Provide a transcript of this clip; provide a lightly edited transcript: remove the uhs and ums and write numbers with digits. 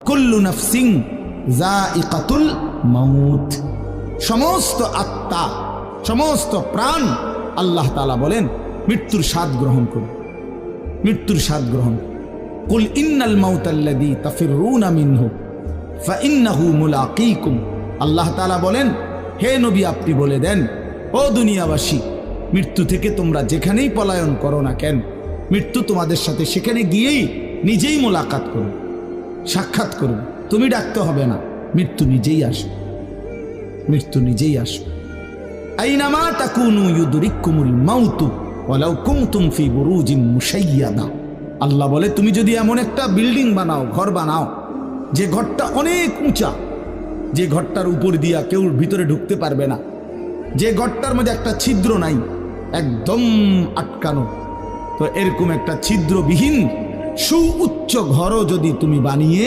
কুল্লু নাফসিন যায়িকাতুল মাউত, সমস্ত আত্মা, সমস্ত প্রাণ আল্লাহ তাআলা বলেন মৃত্যুর স্বাদ গ্রহণ করুন, মৃত্যুর স্বাদ গ্রহণ। কুল ইন্নাল মাউতাল্লাযী তাফিররুনা মিনহু ফাইন্নাহু মুলাকীকুম, আল্লাহ তাআলা বলেন হে নবী আপনি বলে দেন ও দুনিয়াবাসী, মৃত্যু থেকে তোমরা যেখানেই পলায়ন করো না কেন, মৃত্যু তোমাদের সাথে সেখানে গিয়েই নিজেই মোলাকাত করো, সাক্ষাৎ করো। তুমি ডাকতে হবে না, মৃত্যু নিজেই আসবে, মৃত্যু নিজেই আসবে। আইনামা তাকুনু ইউদরিকুমুল মাউতু ওয়ালাউ কুনতুম ফি বুরুজিন মুশাইয়াদা, আল্লাহ বলে তুমি যদি এমন একটা বিল্ডিং বানাও, ঘর বানাও, যে ঘরটা অনেক উঁচা, যে ঘরটার উপর দিয়া কেউ ভিতরে ঢুকতে পারবে না, যে ঘরটার মধ্যে একটা ছিদ্র নাই, একদম আটকানো, তো এরকম একটা ছিদ্রবিহীন সুউচ্চ ঘরও যদি তুমি বানিয়ে